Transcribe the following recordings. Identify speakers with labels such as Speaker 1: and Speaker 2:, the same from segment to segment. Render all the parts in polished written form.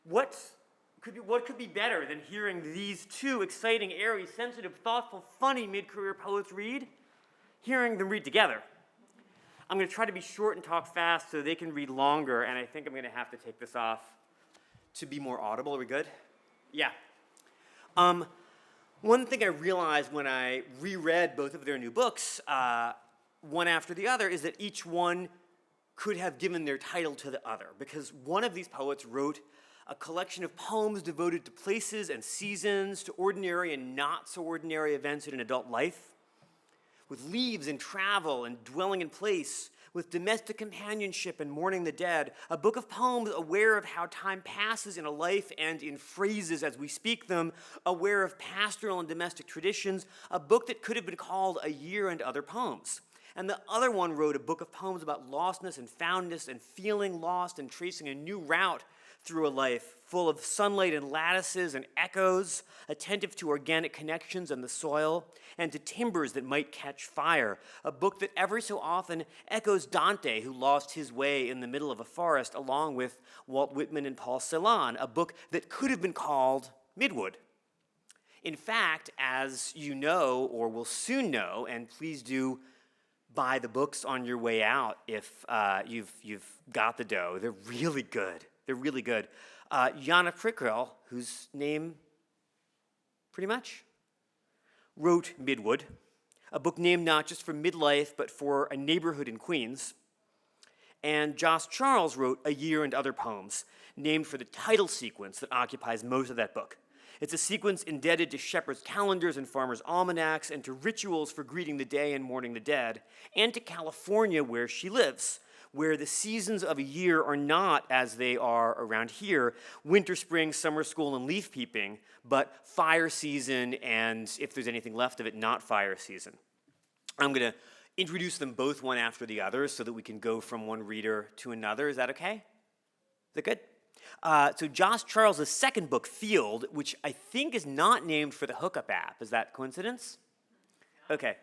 Speaker 1: what could be better than hearing these two exciting, airy, sensitive, thoughtful, funny mid-career poets read? Hearing them read together. I'm going to try to be short and talk fast so they can read longer, and I think I'm going to have to take this off to be more audible. Are we good? Yeah. One thing I realized when I reread both of their new books, one after the other, is that each one could have given their title to the other, because one of these poets wrote a collection of poems devoted to places and seasons, to ordinary and not so ordinary events in an adult life, with leaves and travel and dwelling in place, with domestic companionship and mourning the dead, a book of poems aware of how time passes in a life and in phrases as we speak them, aware of pastoral and domestic traditions, a book that could have been called A Year and Other Poems. And the other one wrote a book of poems about lostness and foundness and feeling lost and tracing a new route through a life full of sunlight and lattices and echoes, attentive to organic connections and the soil, and to timbers that might catch fire. A book that every so often echoes Dante, who lost his way in the middle of a forest, along with Walt Whitman and Paul Celan. A book that could have been called Midwood. In fact, as you know, or will soon know, and please do buy the books on your way out if you've got the dough. They're really good. They're really good. Jana Prikryl, whose name pretty much wrote Midwood, a book named not just for midlife, but for a neighborhood in Queens. And Joss Charles wrote A Year and Other Poems, named for the title sequence that occupies most of that book. It's a sequence indebted to shepherds' calendars and farmers' almanacs, and to rituals for greeting the day and mourning the dead, and to California, where she lives, where the seasons of a year are not, as they are around here, winter, spring, summer school, and leaf peeping, but fire season, and if there's anything left of it, not fire season. I'm going to introduce them both one after the other so that we can go from one reader to another. Is that okay? Is that good? So Joss Charles' second book, Field, which I think is not named for the Hookup app. Is that coincidence? Okay.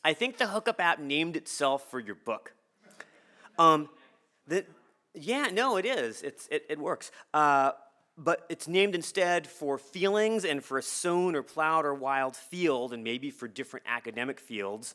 Speaker 1: I think the Hookup app named itself for your book. Yeah, no, it is. It works. But it's named instead for feelings and for a sown or plowed or wild field, and maybe for different academic fields.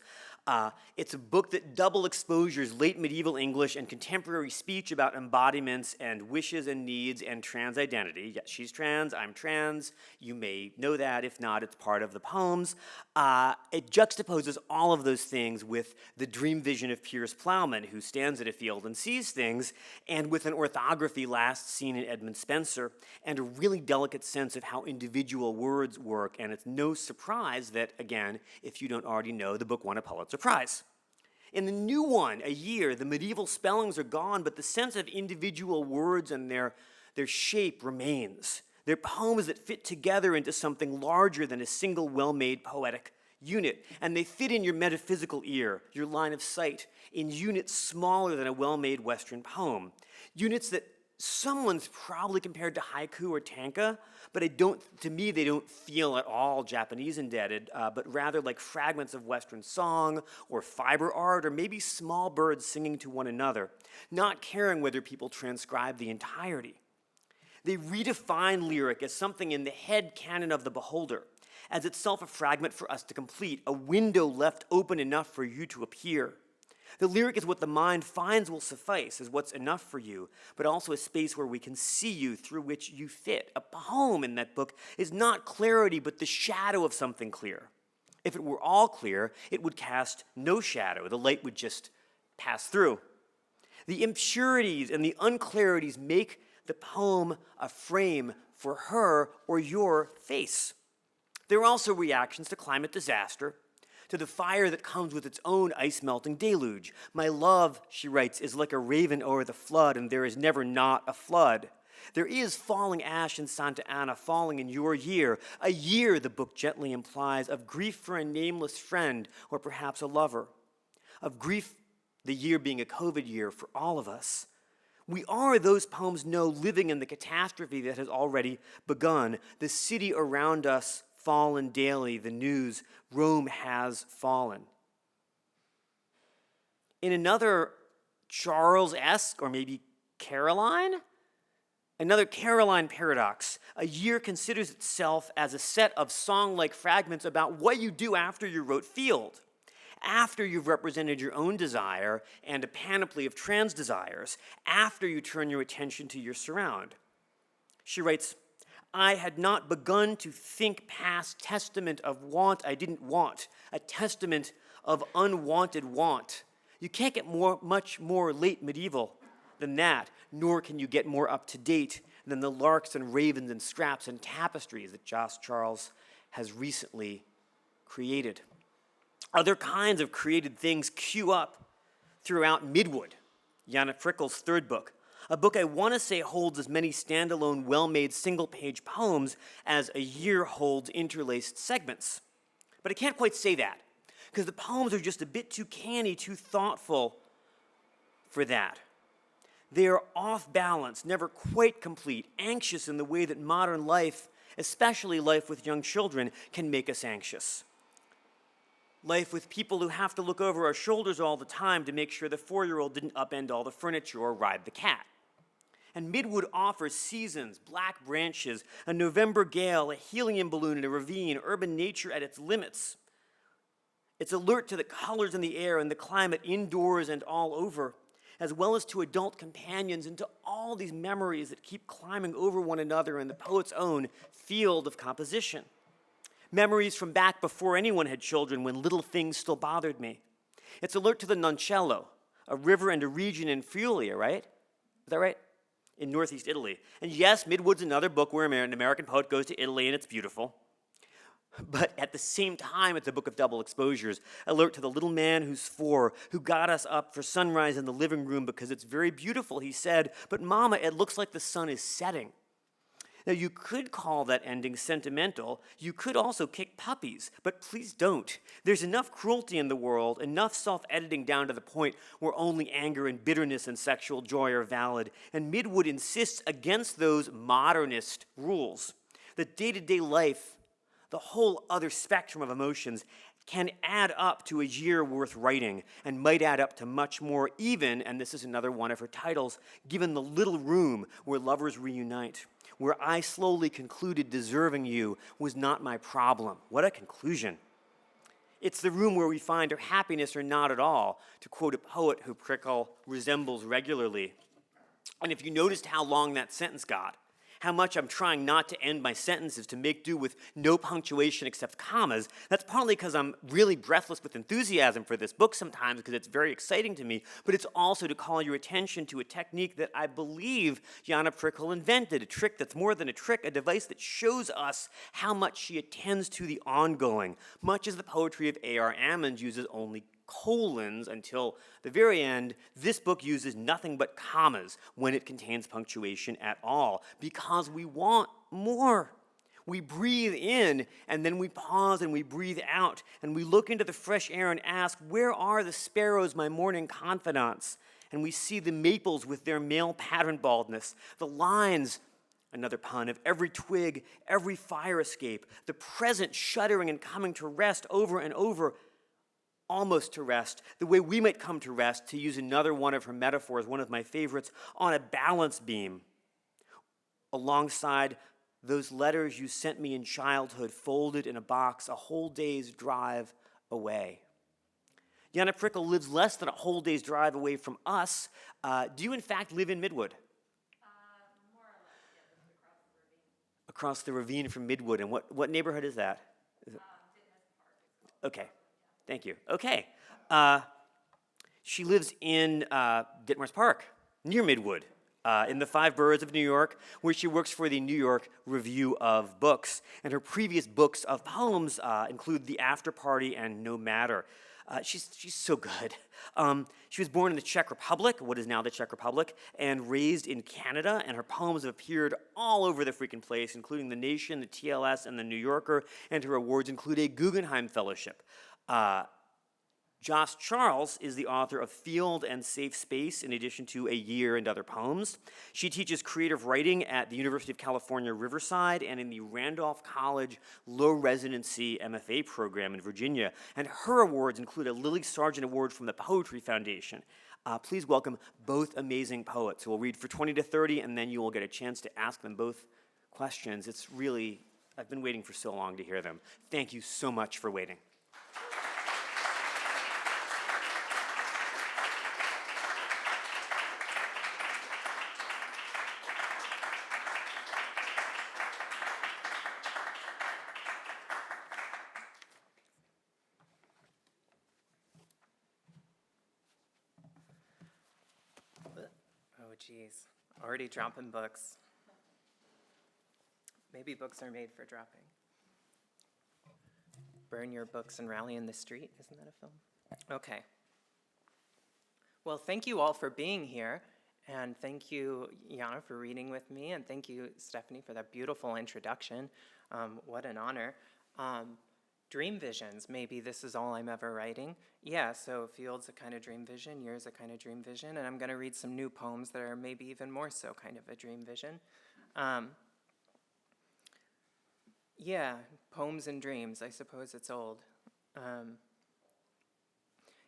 Speaker 1: It's a book that double exposures late medieval English and contemporary speech about embodiments and wishes and needs and trans identity. Yes, she's trans, I'm trans. You may know that. If not, it's part of the poems. It juxtaposes all of those things with the dream vision of Piers Plowman, who stands at a field and sees things, and with an orthography last seen in Edmund Spenser, and a really delicate sense of how individual words work. And it's no surprise that, again, if you don't already know, the book won a Pulitzer Prize. In the new one, A Year, the medieval spellings are gone, but the sense of individual words and their shape remains. They're poems that fit together into something larger than a single well-made poetic unit, and they fit in your metaphysical ear, your line of sight, in units smaller than a well-made Western poem. Units that someone's probably compared to haiku or tanka, but to me, they don't feel at all Japanese indebted, but rather like fragments of Western song or fiber art, or maybe small birds singing to one another, not caring whether people transcribe the entirety. They redefine lyric as something in the head canon of the beholder, as itself a fragment for us to complete, a window left open enough for you to appear. The lyric is what the mind finds will suffice, is what's enough for you, but also a space where we can see you, through which you fit. A poem in that book is not clarity, but the shadow of something clear. If it were all clear, it would cast no shadow. The light would just pass through. The impurities and the unclarities make the poem a frame for her or your face. There are also reactions to climate disaster, to the fire that comes with its own ice-melting deluge. My love, she writes, is like a raven o'er the flood, and there is never not a flood. There is falling ash in Santa Ana, falling in your year. A year, the book gently implies, of grief for a nameless friend or perhaps a lover. Of grief, the year being a COVID year for all of us. We are, those poems know, living in the catastrophe that has already begun. The city around us fallen daily, the news, Rome has fallen. In another Charles-esque, or maybe Caroline, Another Caroline paradox. A year considers itself as a set of song-like fragments about what you do after your rote field, after you've represented your own desire and a panoply of trans desires, after you turn your attention to your surround. She writes, I had not begun to think past testament of want I didn't want, a testament of unwanted want. You can't get much more late medieval than that, nor can you get more up to date than the larks and ravens and scraps and tapestries that Joss Charles has recently created. Other kinds of created things queue up throughout Midwood, Jana Prikryl's third book, a book I want to say holds as many standalone, well-made single-page poems as A Year holds interlaced segments. But I can't quite say that, because the poems are just a bit too canny, too thoughtful for that. They are off balance, never quite complete, anxious in the way that modern life, especially life with young children, can make us anxious. Life with people who have to look over our shoulders all the time to make sure the 4-year-old didn't upend all the furniture or ride the cat. And Midwood offers seasons, black branches, a November gale, a helium balloon in a ravine, urban nature at its limits. It's alert to the colors in the air and the climate indoors and all over, as well as to adult companions and to all these memories that keep climbing over one another in the poet's own field of composition. Memories from back before anyone had children, when little things still bothered me. It's alert to the Noncello, a river and a region in Friuli, right? Is that right? In northeast Italy. And yes, Midwood's another book where an American poet goes to Italy and it's beautiful. But at the same time, it's a book of double exposures, alert to the little man who's 4, who got us up for sunrise in the living room because it's very beautiful, he said, but Mama, it looks like the sun is setting. Now, you could call that ending sentimental. You could also kick puppies, but please don't. There's enough cruelty in the world, enough self-editing down to the point where only anger and bitterness and sexual joy are valid, and Midwood insists against those modernist rules. That day-to-day life, the whole other spectrum of emotions, can add up to a year worth writing and might add up to much more even, and this is another one of her titles, given the little room where lovers reunite, where I slowly concluded deserving you was not my problem. What a conclusion. It's the room where we find our happiness or not at all, to quote a poet who Prikryl resembles regularly. And if you noticed how long that sentence got, how much I'm trying not to end my sentences to make do with no punctuation except commas, that's partly because I'm really breathless with enthusiasm for this book sometimes because it's very exciting to me, but it's also to call your attention to a technique that I believe Jana Prikryl invented, a trick that's more than a trick, a device that shows us how much she attends to the ongoing, much as the poetry of A.R. Ammons uses only colons until the very end. This book uses nothing but commas when it contains punctuation at all, because we want more. We breathe in, and then we pause and we breathe out, and we look into the fresh air and ask, where are the sparrows, my morning confidants? And we see the maples with their male pattern baldness, the lines, another pun, of every twig, every fire escape, the present shuddering and coming to rest over and over, almost to rest, the way we might come to rest, to use another one of her metaphors, one of my favorites, on a balance beam, alongside those letters you sent me in childhood, folded in a box, a whole day's drive away. Jana Prikryl lives less than a whole day's drive away from us. Do you, in fact, live in Midwood?
Speaker 2: More or less, yeah, just
Speaker 1: across the ravine from Midwood. And what neighborhood is that? Is it? Okay. Thank you. Okay. She lives in Ditmars Park, near Midwood, in the 5 boroughs of New York, where she works for the New York Review of Books. And her previous books of poems include The After Party and No Matter. She's so good. She was born in the Czech Republic, what is now the Czech Republic, and raised in Canada, and her poems have appeared all over the freaking place, including The Nation, the TLS, and the New Yorker, and her awards include a Guggenheim Fellowship. Joss Charles is the author of Field and Safe Space, in addition to A Year and Other Poems. She teaches creative writing at the University of California, Riverside, and in the Randolph College Low Residency MFA program in Virginia. And her awards include a Lily Sargent Award from the Poetry Foundation, Please welcome both amazing poets who will read for 20 to 30, and then you will get a chance to ask them both questions. It's really, I've been waiting for so long to hear them. Thank you so much for waiting.
Speaker 3: Oh, geez. Already dropping books. Maybe books are made for dropping. Burn your books and rally in the street. Isn't that a film? Okay. Well, thank you all for being here. And thank you, Jana, for reading with me. And thank you, Stephanie, for that beautiful introduction. What an honor. Dream visions. Maybe this is all I'm ever writing. Yeah, so Field's a kind of dream vision, yours a kind of dream vision, and I'm going to read some new poems that are maybe even more so kind of a dream vision. Yeah, poems and dreams. I suppose it's old.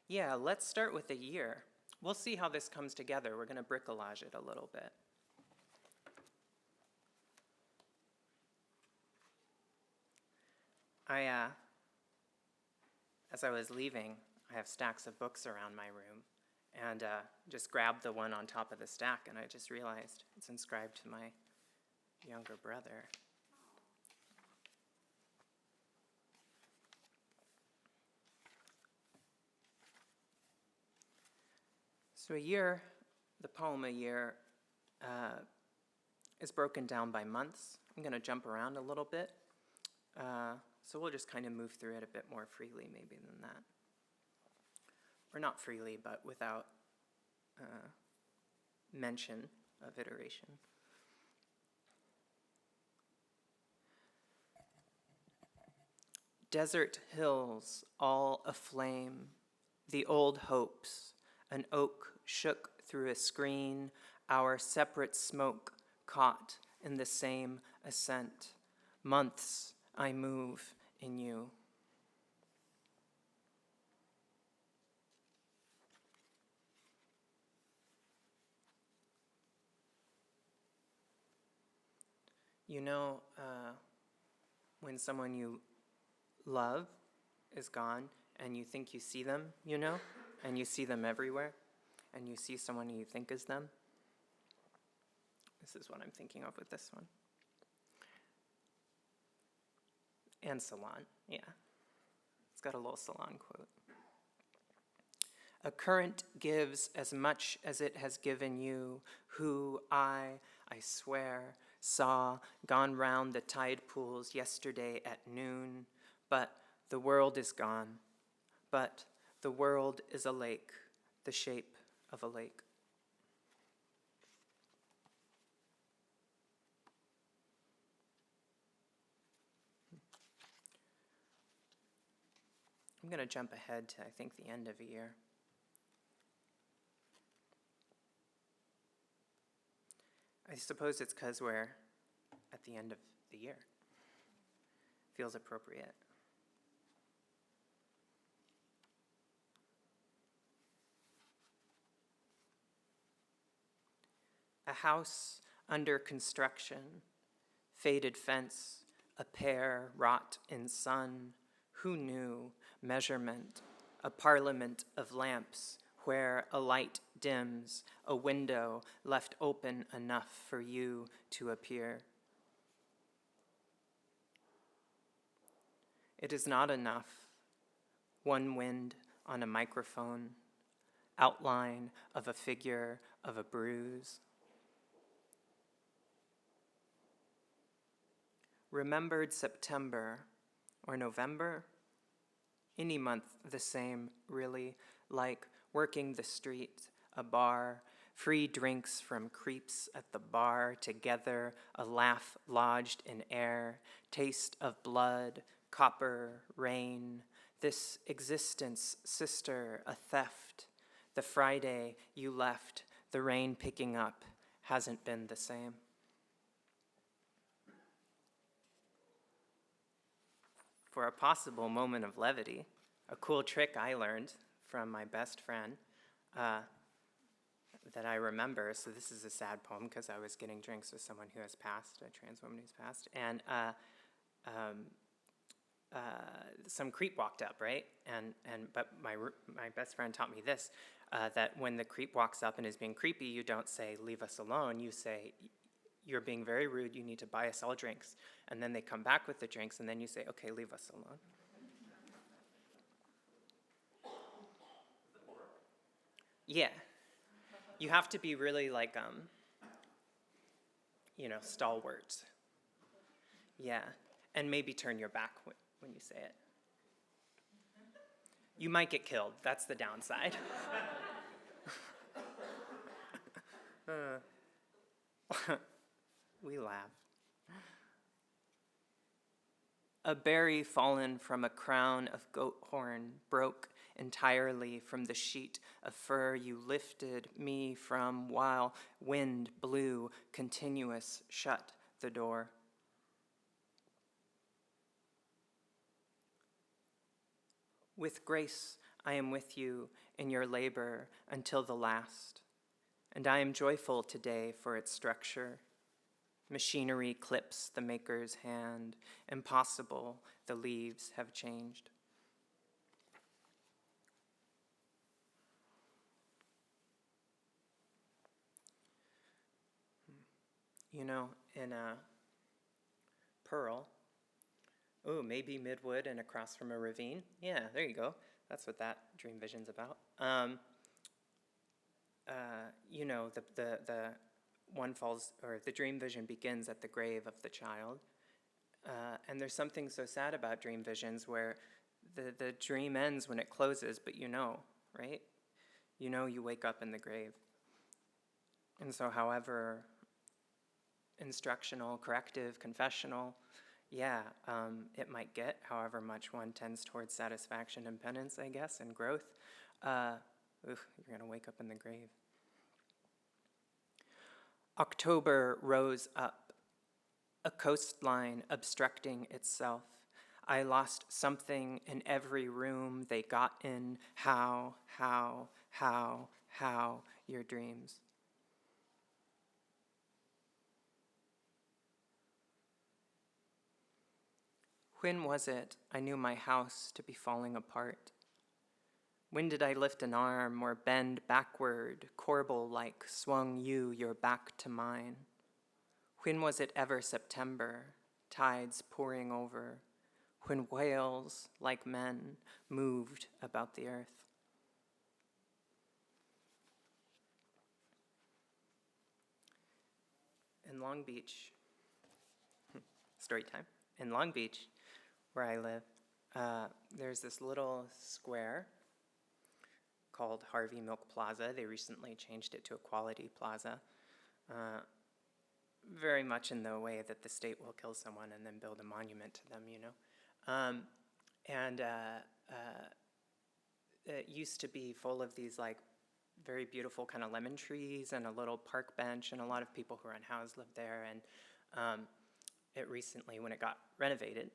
Speaker 3: Yeah, let's start with a year. We'll see how this comes together. We're going to bricolage it a little bit. As I was leaving, I have stacks of books around my room, and just grabbed the one on top of the stack, and I just realized it's inscribed to my younger brother. So a year, the poem A Year, is broken down by months. I'm going to jump around a little bit. So we'll just kind of move through it a bit more freely maybe than that. Or not freely, but without mention of iteration. Desert hills all aflame, the old hopes, an oak shook through a screen, our separate smoke caught in the same ascent. Months I move in you. You know, when someone you love is gone and you think you see them, you know, and you see them everywhere, and you see someone you think is them. This is what I'm thinking of with this one. And Salon, yeah. It's got a little Salon quote. A current gives as much as it has given you, who I swear, saw gone round the tide pools yesterday at noon. But the world is gone. But the world is a lake, the shape of a lake. I'm going to jump ahead to, I think, the end of a year. I suppose it's because we're at the end of the year. Feels appropriate. A house under construction, faded fence, a pear wrought in sun. Who knew measurement, a parliament of lamps where a light dims, a window left open enough for you to appear. It is not enough. One wind on a microphone, outline of a figure of a bruise. Remembered September or November, any month the same, really, like working the street, a bar, free drinks from creeps at the bar, together, a laugh lodged in air, taste of blood, copper, rain, this existence, sister, a theft. The Friday you left, the rain picking up, hasn't been the same. For a possible moment of levity, a cool trick I learned from my best friend, that I remember. So this is a sad poem because I was getting drinks with someone who has passed, a trans woman who's passed, and some creep walked up, right? But my best friend taught me this, that when the creep walks up and is being creepy, you don't say, leave us alone. You say, you're being very rude, you need to buy us all drinks. And then they come back with the drinks, and then you say, okay, leave us alone. Yeah. You have to be really like, stalwart. Yeah. And maybe turn your back when you say it. You might get killed. That's the downside. We laugh. A berry fallen from a crown of goat horn broke entirely from the sheet of fur you lifted me from while wind blew continuous shut the door. With grace I am with you in your labor until the last, and I am joyful today for its structure. Machinery clips the maker's hand. Impossible, the leaves have changed. In Pearl, maybe midwood and across from a ravine. Yeah, there you go. That's what that dream vision's about. The one falls, or the dream vision begins at the grave of the child. And there's something so sad about dream visions where the dream ends when it closes, but right? You wake up in the grave. And so however instructional, corrective, confessional, it might get, however much one tends towards satisfaction and penance, I guess, and growth, you're going to wake up in the grave. October rose up, a coastline obstructing itself. I lost something in every room they got in. How, your dreams. When was it I knew my house to be falling apart? When did I lift an arm or bend backward, corbel-like swung you your back to mine? When was it ever September, tides pouring over, when whales, like men, moved about the earth? In Long Beach, story time, in Long Beach, where I live, there's this little square called Harvey Milk Plaza. They recently changed it to Equality Plaza, very much in the way that the state will kill someone and then build a monument to them, it used to be full of these very beautiful kind of lemon trees and a little park bench, and a lot of people who are unhoused lived there. And it recently, when it got renovated,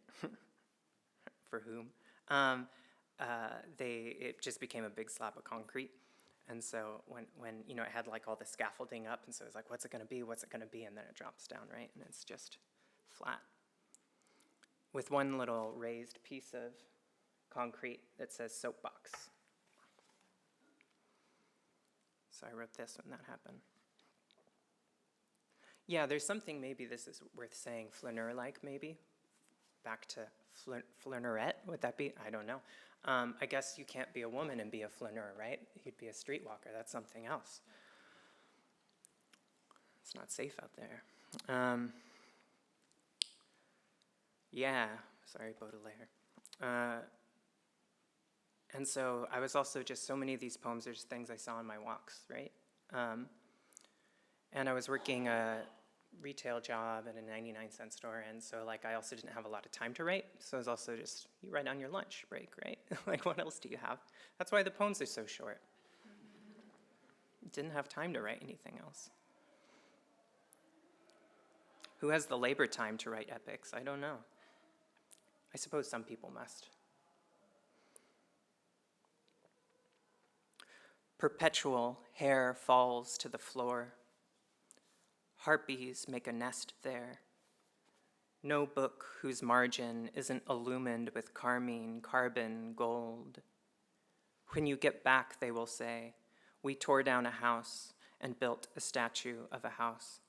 Speaker 3: for whom, it just became a big slab of concrete. And so when it had all the scaffolding up, and so it was what's it going to be, and then it drops down, right? And it's just flat with one little raised piece of concrete that says soapbox. So I wrote this when that happened. Yeah, there's something, maybe this is worth saying, flaneur-like, maybe. Back to flaneurette, would that be? I don't know. I guess you can't be a woman and be a flaneur, right? You'd be a streetwalker. That's something else. It's not safe out there. Sorry, Baudelaire. And so I was also just, so many of these poems are just things I saw on my walks, right? And I was working a retail job at a 99-cent store, and so I also didn't have a lot of time to write, so it was also just, you write on your lunch break, right? What else do you have? That's why the poems are so short. Didn't have time to write anything else. Who has the labor time to write epics? I don't know. I suppose some people must. Perpetual hair falls to the floor. Harpies make a nest there. No book whose margin isn't illumined with carmine, carbon, gold. When you get back, they will say, we tore down a house and built a statue of a house.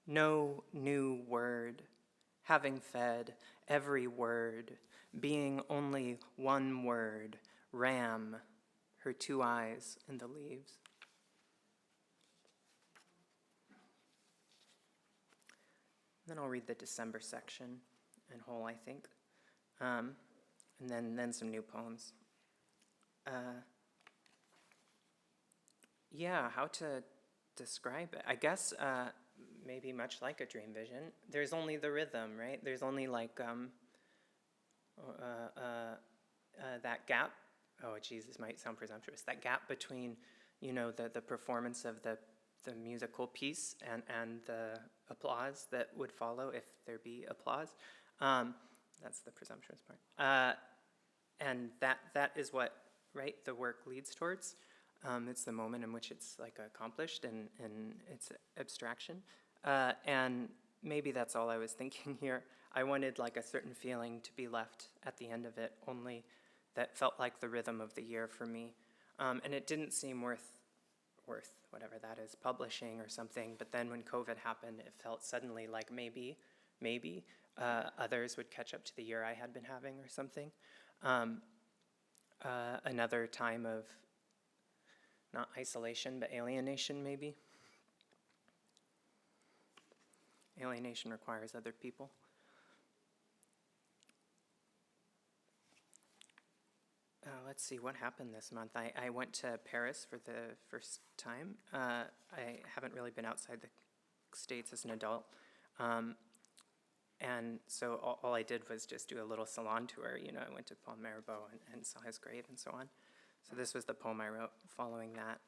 Speaker 3: No new word, having fed every word, being only one word, ram, her two eyes in the leaves. Then I'll read the December section in whole, I think, and then some new poems. Yeah, how to describe it? I guess maybe much like a dream vision. There's only the rhythm, right? There's only like that gap. Oh, geez, this might sound presumptuous. That gap between, the performance of the musical piece and the applause that would follow if there be applause. That's the presumptuous part. And that is what, right, the work leads towards. It's the moment in which it's like accomplished in its abstraction. And maybe that's all I was thinking here. I wanted like a certain feeling to be left at the end of it, only that felt like the rhythm of the year for me. And it didn't seem worth whatever that is, publishing or something. But then when COVID happened, it felt suddenly like maybe others would catch up to the year I had been having or something. Another time of not isolation, but alienation, maybe. Alienation requires other people. Let's see, what happened this month? I went to Paris for the first time. I haven't really been outside the States as an adult. And so all I did was just do a little salon tour. I went to Paul Mirabeau and saw his grave and so on. So this was the poem I wrote following that.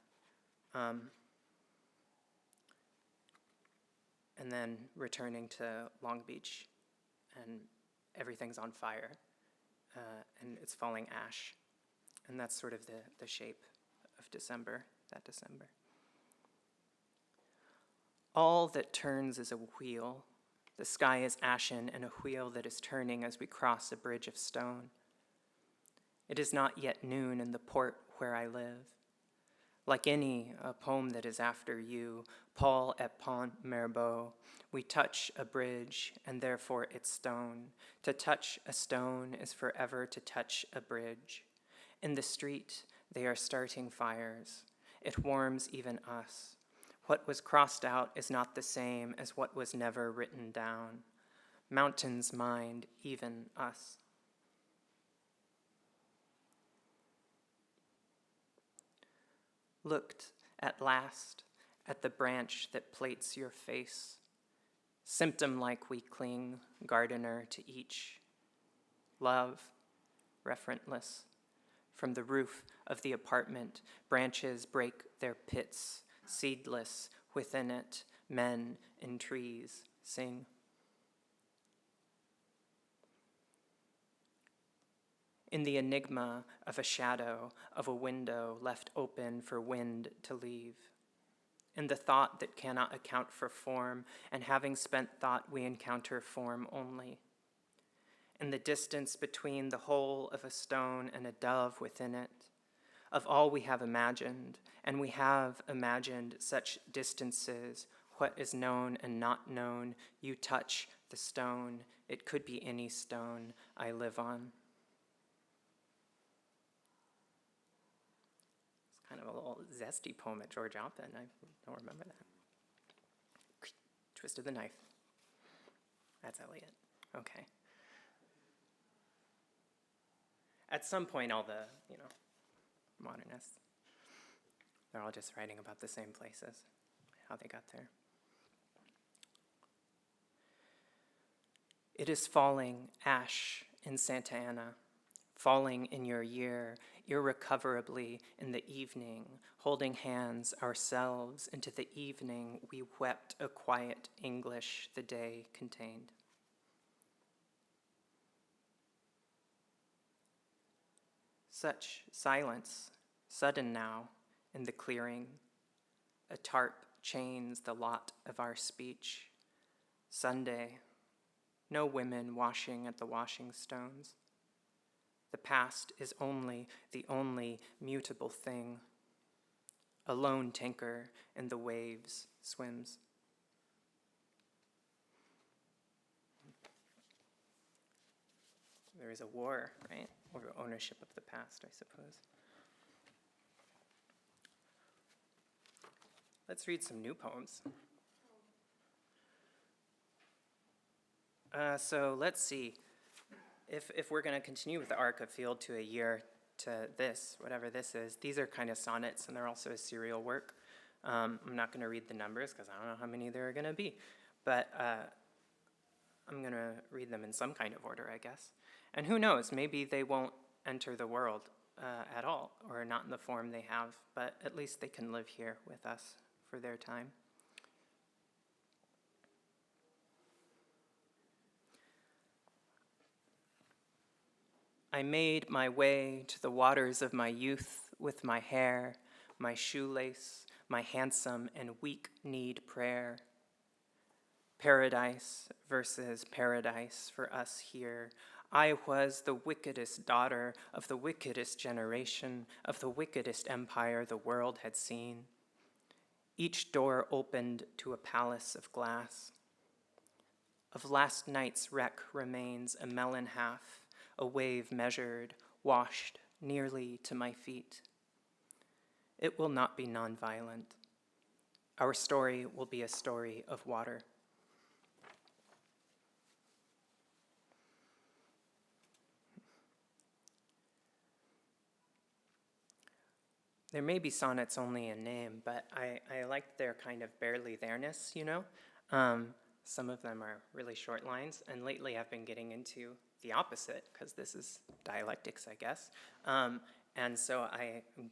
Speaker 3: And then returning to Long Beach, and everything's on fire, and it's falling ash. And that's sort of the shape of December, that December. All that turns is a wheel. The sky is ashen, and a wheel that is turning as we cross a bridge of stone. It is not yet noon in the port where I live. Like a poem that is after you, Paul et Pont Mirabeau, we touch a bridge, and therefore its stone. To touch a stone is forever to touch a bridge. In the street, they are starting fires. It warms even us. What was crossed out is not the same as what was never written down. Mountains mind even us. Looked at last at the branch that plates your face. Symptom-like we cling, gardener, to each. Love, referentless. From the roof of the apartment, branches break their pits, seedless within it, men in trees sing. In the enigma of a shadow, of a window left open for wind to leave. In the thought that cannot account for form, and having spent thought, we encounter form only. In the distance between the hole of a stone and a dove within it, of all we have imagined, and we have imagined such distances, what is known and not known, you touch the stone, it could be any stone I live on. It's kind of a little zesty poem at George Oppen, I don't remember that. Twisted the knife. That's Eliot, okay. At some point, all the, modernists, they're all just writing about the same places, how they got there. It is falling ash in Santa Ana, falling in your year, irrecoverably in the evening, holding hands ourselves into the evening, we wept a quiet English the day contained. Such silence, sudden now, in the clearing. A tarp chains the lot of our speech. Sunday, no women washing at the washing stones. The past is the only mutable thing. A lone tinker in the waves swims. There is a war, right, over ownership of the past, I suppose. Let's read some new poems. So let's see. If we're going to continue with the arc of field to a year to this, whatever this is, these are kind of sonnets, and they're also a serial work. I'm not going to read the numbers because I don't know how many there are going to be, but I'm going to read them in some kind of order, I guess. And who knows, maybe they won't enter the world at all, or not in the form they have, but at least they can live here with us for their time. I made my way to the waters of my youth with my hair, my shoelace, my handsome and weak-kneed prayer. Paradise versus paradise for us here. I was the wickedest daughter of the wickedest generation, of the wickedest empire the world had seen. Each door opened to a palace of glass. Of last night's wreck remains a melon half, a wave measured, washed nearly to my feet. It will not be nonviolent. Our story will be a story of water. There may be sonnets only in name, but I like their kind of barely there-ness, you know? Some of them are really short lines, and lately I've been getting into the opposite, because this is dialectics, I guess. And so I am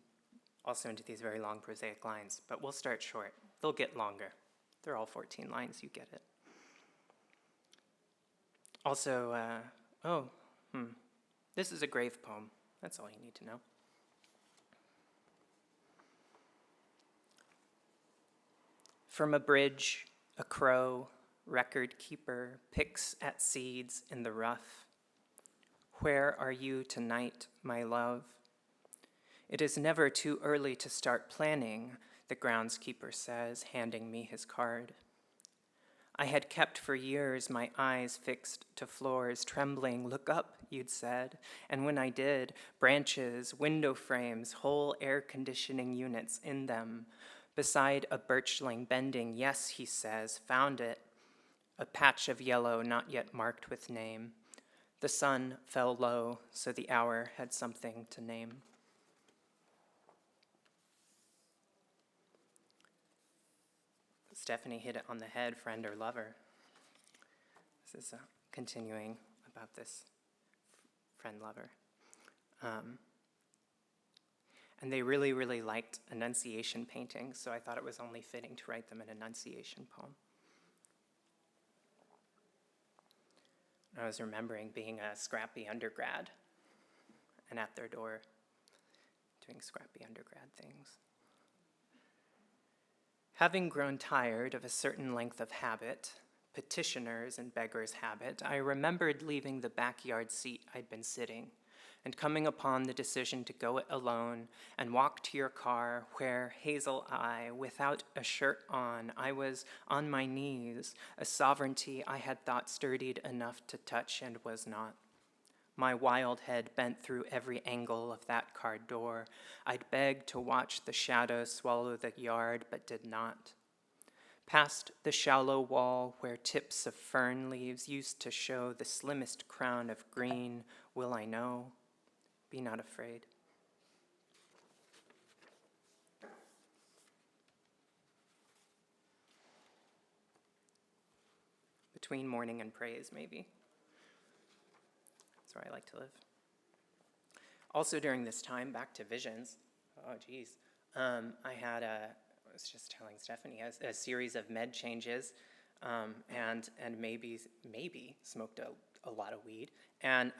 Speaker 3: also into these very long prosaic lines, but we'll start short. They'll get longer. They're all 14 lines, you get it. Also, this is a grave poem. That's all you need to know. From a bridge, a crow, record keeper, picks at seeds in the rough. Where are you tonight, my love? It is never too early to start planning, the groundskeeper says, handing me his card. I had kept for years my eyes fixed to floors, trembling, look up, you'd said, and when I did, branches, window frames, whole air conditioning units in them, beside a birchling bending, yes, he says, found it, a patch of yellow not yet marked with name. The sun fell low, so the hour had something to name. Stephanie hit it on the head, friend or lover. This is continuing about this friend-lover. And they really, really liked Annunciation paintings, so I thought it was only fitting to write them an Annunciation poem. I was remembering being a scrappy undergrad and at their door doing scrappy undergrad things. Having grown tired of a certain length of habit, petitioner's and beggar's habit, I remembered leaving the backyard seat I'd been sitting and coming upon the decision to go it alone and walk to your car where, hazel eye, without a shirt on, I was on my knees, a sovereignty I had thought sturdied enough to touch and was not. My wild head bent through every angle of that car door. I'd begged to watch the shadows swallow the yard, but did not. Past the shallow wall where tips of fern leaves used to show the slimmest crown of green, will I know? Be not afraid. Between mourning and praise, maybe. That's where I like to live. Also during this time, back to visions, oh geez, I was just telling Stephanie, a series of med changes, and maybe smoked a lot of weed, and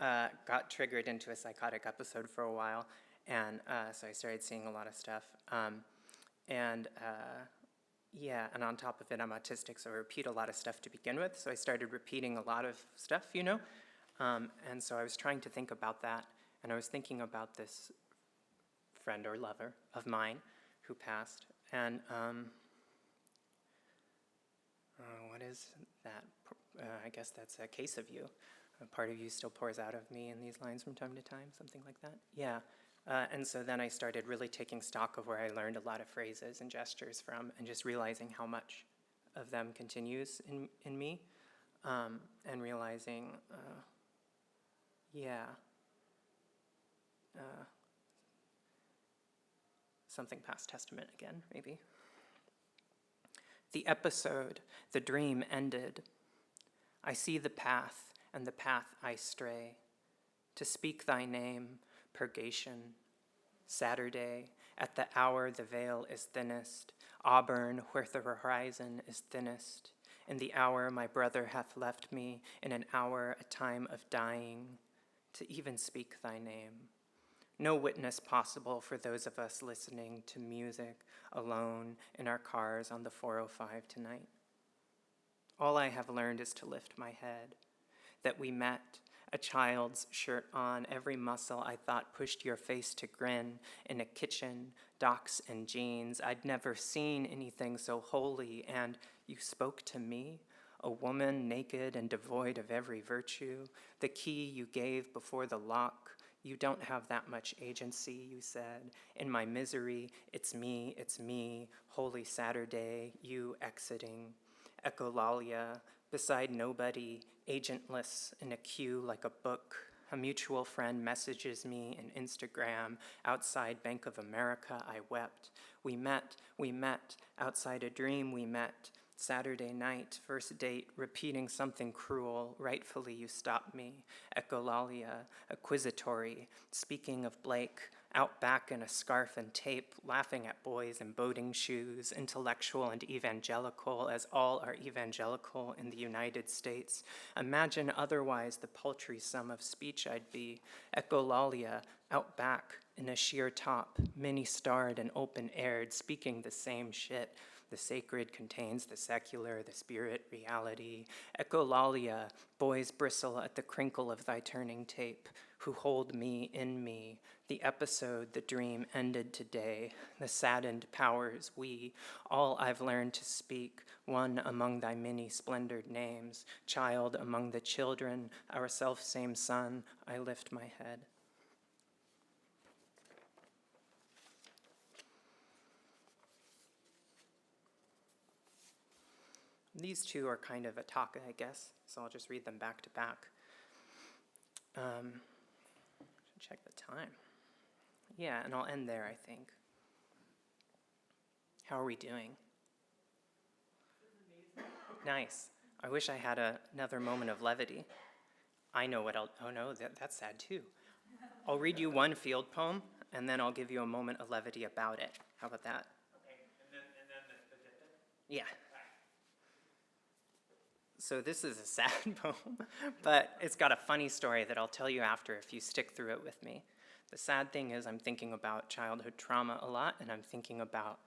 Speaker 3: got triggered into a psychotic episode for a while, and so I started seeing a lot of stuff, yeah, and on top of it, I'm autistic, so I repeat a lot of stuff to begin with, so I started repeating a lot of stuff, you know, and so I was trying to think about that, and I was thinking about this friend or lover of mine who passed, and what is that? I guess that's a case of you. A part of you still pours out of me in these lines from time to time, something like that. Yeah. And so then I started really taking stock of where I learned a lot of phrases and gestures from, and just realizing how much of them continues in me, and realizing, something past testament again, maybe. The episode, the dream ended. I see the path, and the path I stray. To speak thy name, purgation. Saturday, at the hour the veil is thinnest, Auburn, where the horizon is thinnest. In the hour my brother hath left me, in an hour a time of dying, to even speak thy name. No witness possible for those of us listening to music alone in our cars on the 405 tonight. All I have learned is to lift my head, that we met, a child's shirt on, every muscle I thought pushed your face to grin, in a kitchen, docks and jeans. I'd never seen anything so holy, and you spoke to me, a woman naked and devoid of every virtue, the key you gave before the lock. You don't have that much agency, you said. In my misery, it's me, holy Saturday, you exiting. Echolalia, beside nobody, agentless in a queue like a book. A mutual friend messages me in Instagram. Outside Bank of America, I wept. We met, outside a dream we met. Saturday night, first date, repeating something cruel. Rightfully you stopped me. Echolalia, acquisitory, speaking of Blake, out back in a scarf and tape, laughing at boys in boating shoes, intellectual and evangelical, as all are evangelical in the United States. Imagine otherwise the paltry sum of speech I'd be. Echolalia, out back in a sheer top, many-starred and open-aired, speaking the same shit. The sacred contains the secular, the spirit, reality. Echolalia, boys bristle at the crinkle of thy turning tape, who hold me in me. The episode, the dream ended today. The saddened powers, we, all I've learned to speak, one among thy many splendored names, child among the children, our self-same son, I lift my head. These two are kind of a taka, I guess, so I'll just read them back to back. Should check the time. Yeah, and I'll end there, I think. How are we doing? Nice. I wish I had another moment of levity. I know what oh no, that's sad too. I'll read you one field poem, and then I'll give you a moment of levity about it. How about that?
Speaker 1: Okay, and then the
Speaker 3: Yeah. So this is a sad poem, but it's got a funny story that I'll tell you after if you stick through it with me. The sad thing is I'm thinking about childhood trauma a lot, and I'm thinking about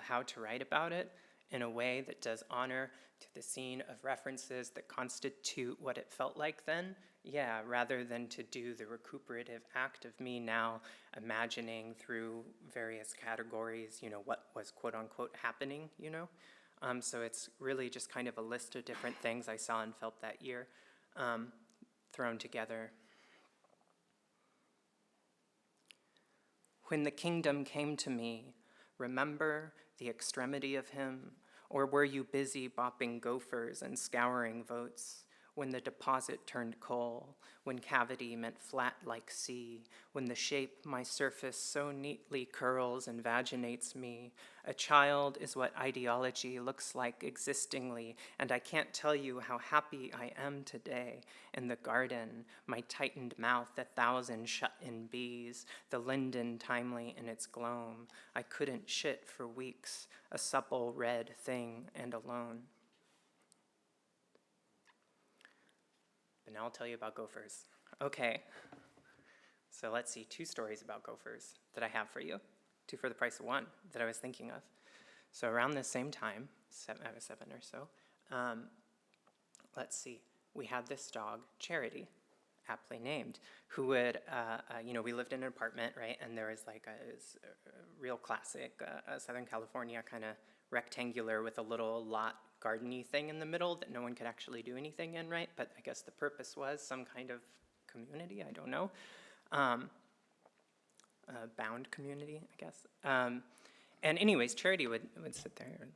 Speaker 3: how to write about it in a way that does honor to the scene of references that constitute what it felt like then, yeah, rather than to do the recuperative act of me now imagining through various categories, you know, what was quote-unquote happening, you know? So it's really just kind of a list of different things I saw and felt that year thrown together. When the kingdom came to me, remember the extremity of him? Or were you busy bopping gophers and scouring votes? when the deposit turned coal, when cavity meant flat like sea, when the shape my surface so neatly curls and vaginates me. A child is what ideology looks like existingly, and I can't tell you how happy I am today. In the garden, my tightened mouth 1,000 shut-in bees, the linden timely in its gloam. I couldn't shit for weeks, a supple red thing and alone. But now I'll tell you about gophers. Okay, so let's see 2 stories about gophers that I have for you. 2 for the price of 1 that I was thinking of. So around the same time, I was 7 or so, let's see, we had this dog, Charity, aptly named, who would, we lived in an apartment, right, and there was like it was a real classic Southern California kind of rectangular with a little lot garden-y thing in the middle that no one could actually do anything in, right? But I guess the purpose was some kind of community, I don't know. Bound community, I guess. And anyways, Charity would sit there and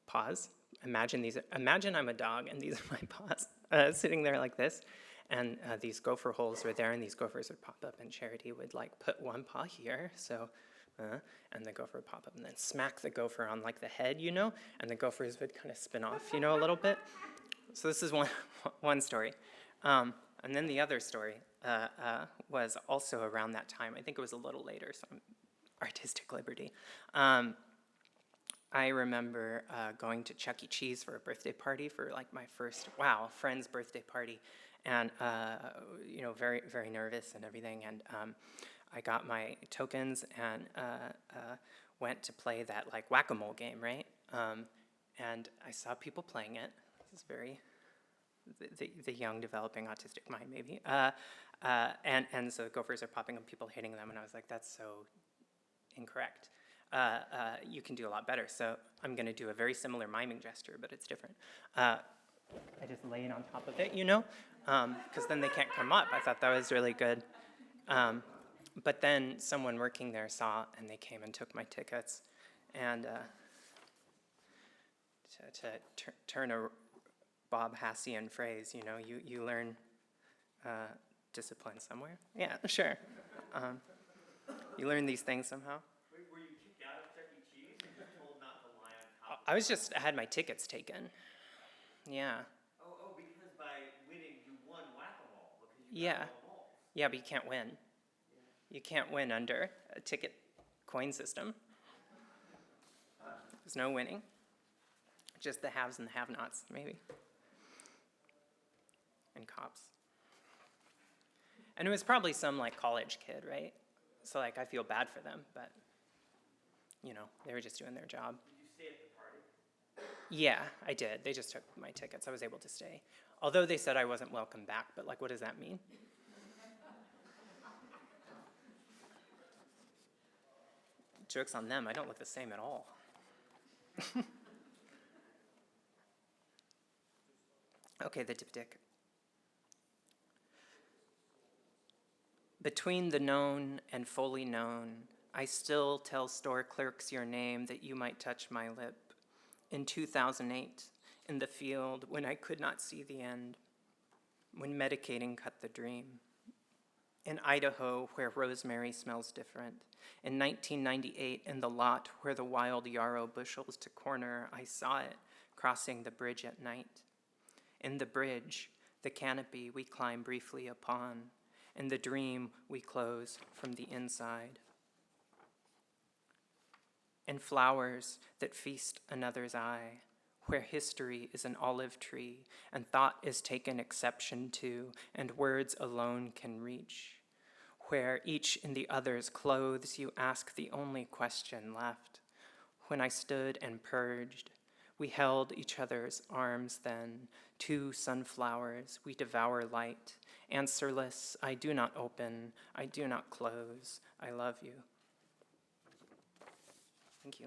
Speaker 3: pause. Imagine I'm a dog and these are my paws sitting there like this. And these gopher holes were there and these gophers would pop up and Charity would like put one paw here, and the gopher would pop up and then smack the gopher on like the head, and the gophers would kind of spin off, a little bit. So this is one story. And then the other story was also around that time. I think it was a little later, so artistic liberty. I remember going to Chuck E. Cheese for a birthday party for like my first, friend's birthday party. And, very, very nervous and everything. And I got my tokens and went to play that like whack-a-mole game, right? And I saw people playing it. This is very, the young developing autistic mind maybe. And so the gophers are popping up, people hitting them. And I was like, that's so incorrect. You can do a lot better. So I'm going to do a very similar miming gesture, but it's different. I just lay it on top of it, because then they can't come up. I thought that was really good. But then someone working there saw, and they came and took my tickets. And to turn a Bob Hassian phrase, you learn discipline somewhere. Yeah, sure. You learn these things somehow.
Speaker 1: Were you kicked out of Chuck E. Cheese and just told not to lie on top?
Speaker 3: I had my tickets taken. Yeah.
Speaker 1: Oh, because by winning you won whack-a-mole because you
Speaker 3: Yeah.
Speaker 1: got all balls.
Speaker 3: Yeah, but you can't win. You can't win under a ticket coin system. There's no winning. Just the haves and the have-nots, maybe. And cops. And it was probably some like college kid, right? So like I feel bad for them, but they were just doing their job.
Speaker 1: Did you stay at the party?
Speaker 3: Yeah, I did. They just took my tickets. I was able to stay. Although they said I wasn't welcome back, but like what does that mean? Joke's on them. I don't look the same at all. Okay, the diptych. Between the known and fully known, I still tell store clerks your name that you might touch my lip. In 2008, in the field, when I could not see the end, when medicating cut the dream. In Idaho, where rosemary smells different. In 1998, in the lot where the wild yarrow bushels to corner, I saw it crossing the bridge at night. In the bridge, the canopy we climb briefly upon. In the dream we close from the inside. In flowers that feast another's eye, where history is an olive tree, and thought is taken exception to, and words alone can reach. Where each in the other's clothes you ask the only question left. When I stood and purged, we held each other's arms then, 2 sunflowers, we devour light. Answerless, I do not open, I do not close, I love you. Thank you.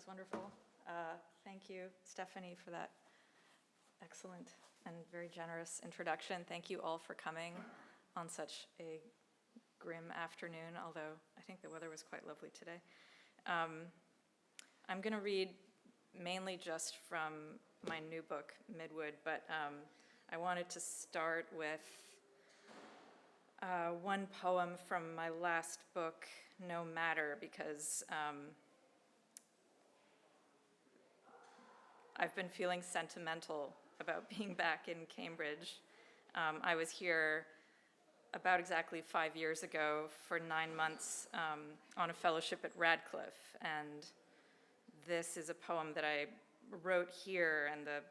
Speaker 2: was wonderful. Thank you, Stephanie, for that excellent and very generous introduction. Thank you all for coming on such a grim afternoon, although I think the weather was quite lovely today. I'm going to read mainly just from my new book, Midwood, but I wanted to start with one poem from my last book, No Matter, because I've been feeling sentimental about being back in Cambridge. I was here about exactly 5 years ago for 9 months on a fellowship at Radcliffe, and this is a poem that I wrote here, and the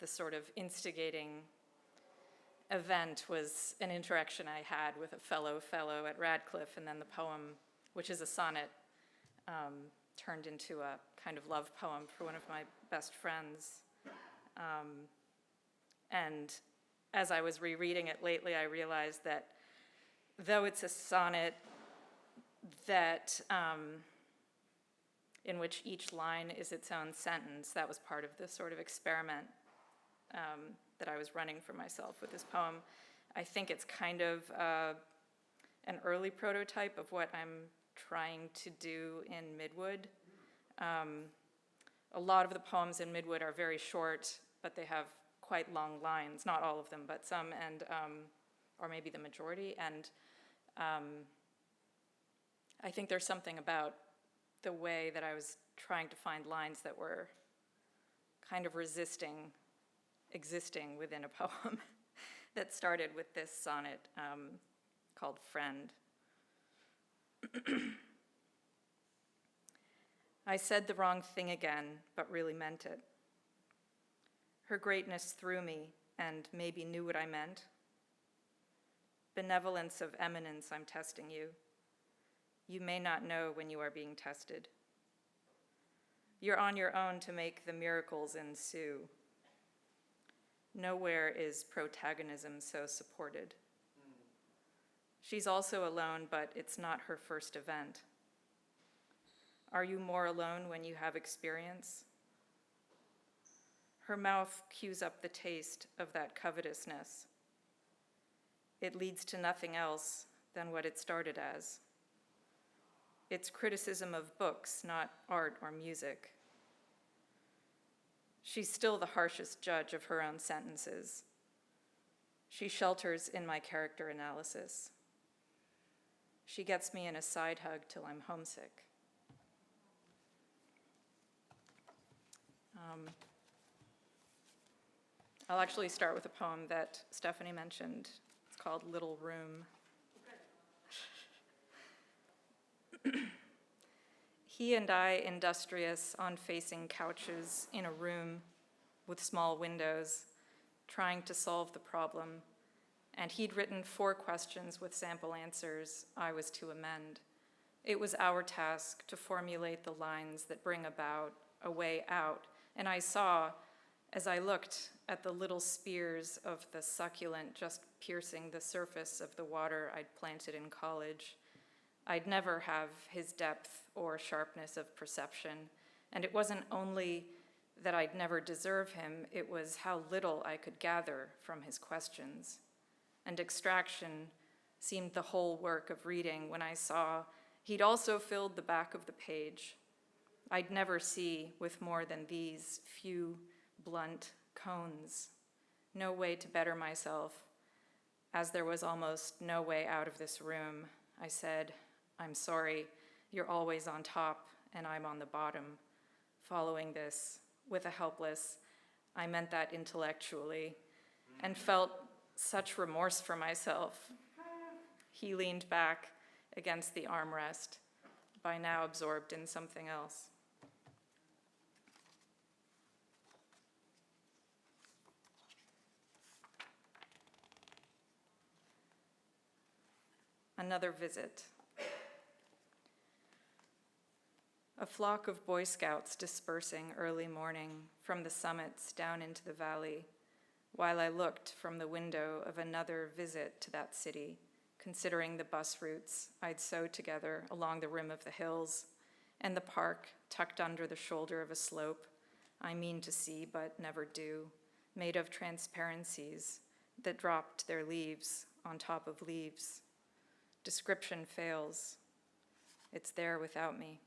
Speaker 2: sort of instigating event was an interaction I had with a fellow at Radcliffe, and then the poem, which is a sonnet, turned into a kind of love poem for one of my best friends. And as I was rereading it lately, I realized that though it's a sonnet that in which each line is its own sentence, that was part of the sort of experiment that I was running for myself with this poem. I think it's kind of an early prototype of what I'm trying to do in Midwood. A lot of the poems in Midwood are very short, but they have quite long lines, not all of them, but some, and or maybe the majority. And I think there's something about the way that I was trying to find lines that were kind of resisting existing within a poem that started with this sonnet called Friend. I said the wrong thing again, but really meant it. Her greatness threw me and maybe knew what I meant. Benevolence of eminence, I'm testing you. You may not know when you are being tested. You're on your own to make the miracles ensue. Nowhere is protagonism so supported. She's also alone, but it's not her first event. Are you more alone when you have experience? Her mouth cues up the taste of that covetousness. It leads to nothing else than what it started as. It's criticism of books, not art or music. She's still the harshest judge of her own sentences. She shelters in my character analysis. She gets me in a side hug till I'm homesick. I'll actually start with a poem that Stephanie mentioned. It's called Little Room. He and I, industrious, on facing couches in a room with small windows, trying to solve the problem. And he'd written 4 questions with sample answers I was to amend. It was our task to formulate the lines that bring about a way out. And I saw, as I looked at the little spears of the succulent just piercing the surface of the water I'd planted in college, I'd never have his depth or sharpness of perception. And it wasn't only that I'd never deserve him, it was how little I could gather from his questions. And extraction seemed the whole work of reading when I saw he'd also filled the back of the page. I'd never see with more than these few blunt cones. No way to better myself, as there was almost no way out of this room. I said, I'm sorry, you're always on top and I'm on the bottom. Following this with a helpless, I meant that intellectually, and felt such remorse for myself. He leaned back against the armrest, by now absorbed in something else. Another visit. A flock of Boy Scouts dispersing early morning from the summits down into the valley, while I looked from the window of another visit to that city, considering the bus routes I'd sewed together along the rim of the hills and the park tucked under the shoulder of a slope, I mean to see but never do, made of transparencies that dropped their leaves on top of leaves. Description fails. It's there without me.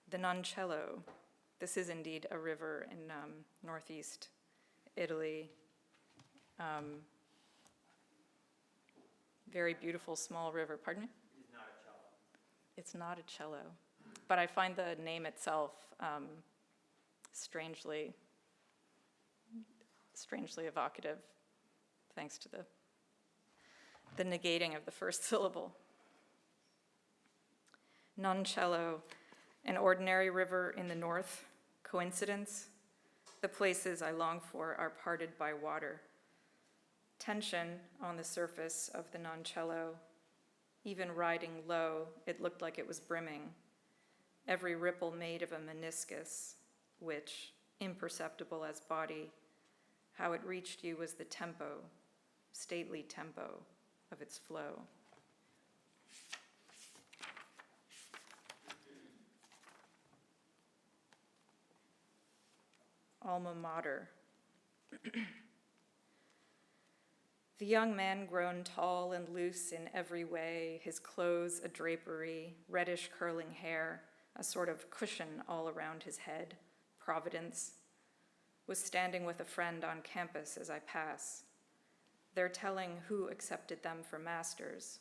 Speaker 2: The Noncello. This is indeed a river in northeast Italy. Very beautiful small river. Pardon me?
Speaker 1: It is not a cello.
Speaker 2: It's not a cello, but I find the name itself strangely evocative, thanks to the negating of the first syllable. Noncello, an ordinary river in the north. Coincidence? The places I long for are parted by water. Tension on the surface of the Noncello. Even riding low, it looked like it was brimming. Every ripple made of a meniscus, which, imperceptible as body, how it reached you was the tempo, stately tempo of its flow. Alma mater. The young man grown tall and loose in every way, his clothes a drapery, reddish curling hair, a sort of cushion all around his head, Providence, was standing with a friend on campus as I pass. They're telling who accepted them for masters.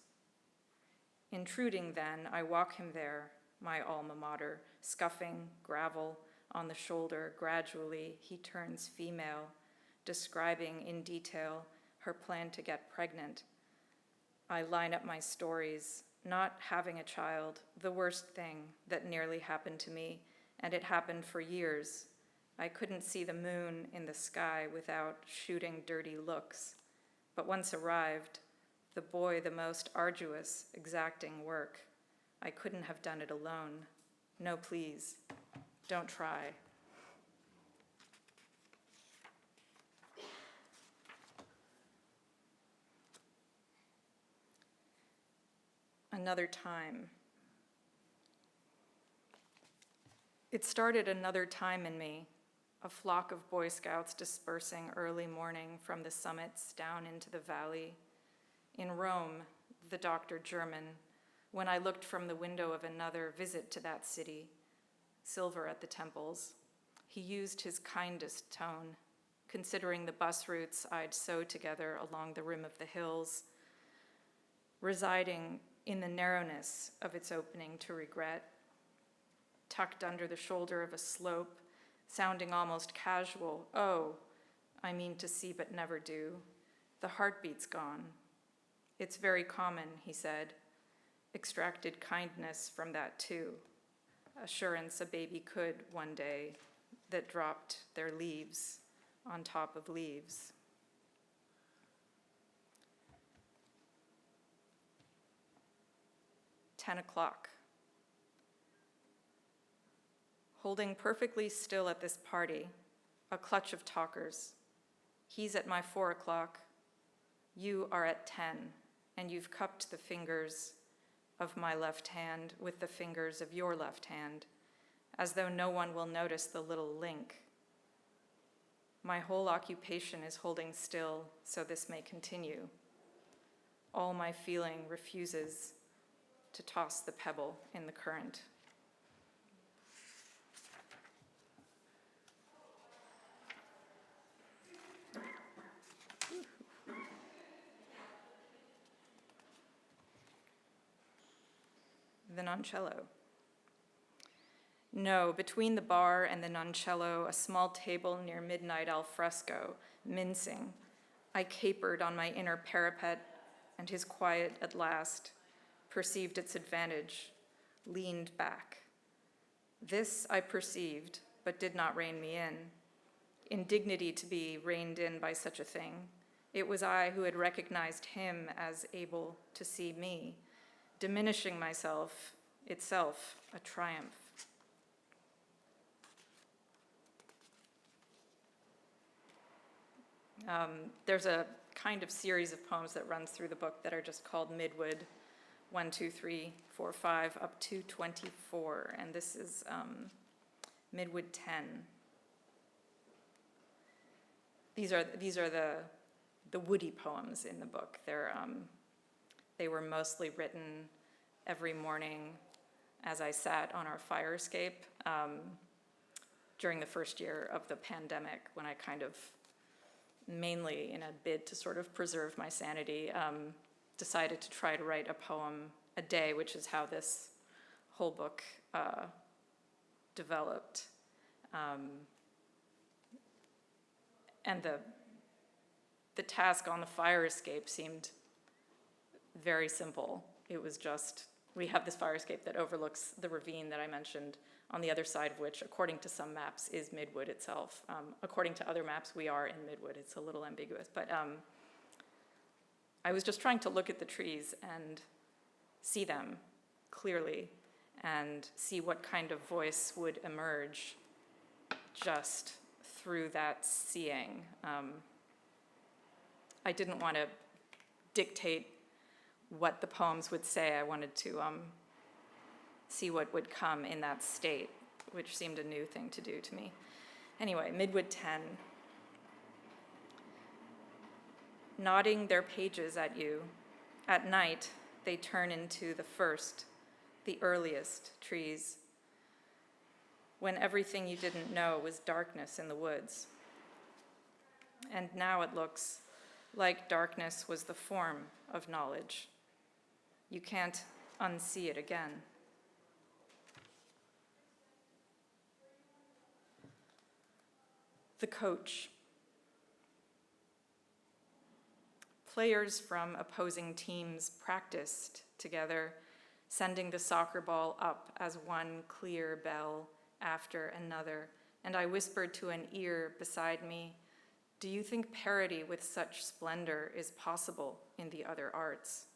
Speaker 2: Intruding then, I walk him there, my alma mater, scuffing gravel on the shoulder. Gradually, he turns female, describing in detail her plan to get pregnant. I line up my stories, not having a child, the worst thing that nearly happened to me, and it happened for years. I couldn't see the moon in the sky without shooting dirty looks. But once arrived, the boy, the most arduous, exacting work. I couldn't have done it alone. No, please, don't try. Another time. It started another time in me, a flock of Boy Scouts dispersing early morning from the summits down into the valley. In Rome, the Dr. German, when I looked from the window of another visit to that city, silver at the temples, he used his kindest tone, considering the bus routes I'd sew together along the rim of the hills, residing in the narrowness of its opening to regret, tucked under the shoulder of a slope, sounding almost casual. Oh, I mean to see but never do. The heartbeat's gone. It's very common, he said. Extracted kindness from that too. Assurance a baby could one day that dropped their leaves on top of leaves. $10. Holding perfectly still at this party, a clutch of talkers. He's at my 4 o'clock. You are at 10, and you've cupped the fingers of my left hand with the fingers of your left hand, as though no one will notice the little link. My whole occupation is holding still, so this may continue. All my feeling refuses to toss the pebble in the current. The Noncello. No, between the bar and the Noncello, a small table near midnight al fresco, mincing, I capered on my inner parapet, and his quiet at last perceived its advantage, leaned back. This I perceived, but did not rein me in. Indignity to be reined in by such a thing. It was I who had recognized him as able to see me, diminishing myself, itself a triumph. There's a kind of series of poems that runs through the book that are just called Midwood, 1, 2, 3, 4, 5, up to 24, and this is Midwood 10. These are the woody poems in the book. They were mostly written every morning as I sat on our fire escape during the first year of the pandemic, when I kind of, mainly in a bid to sort of preserve my sanity, decided to try to write a poem a day, which is how this whole book developed. And the task on the fire escape seemed very simple. It was just, we have this fire escape that overlooks the ravine that I mentioned, on the other side of which, according to some maps, is Midwood itself. According to other maps, we are in Midwood. It's a little ambiguous, but I was just trying to look at the trees and see them clearly and see what kind of voice would emerge just through that seeing. I didn't want to dictate what the poems would say. I wanted to see what would come in that state, which seemed a new thing to do to me. Anyway, Midwood 10. Nodding their pages at you, at night they turn into the first, the earliest trees, when everything you didn't know was darkness in the woods. And now it looks like darkness was the form of knowledge. You can't unsee it again. The coach. Players from opposing teams practiced together, sending the soccer ball up as one clear bell after another, and I whispered to an ear beside me, "Do you think parody with such splendor is possible in the other arts?"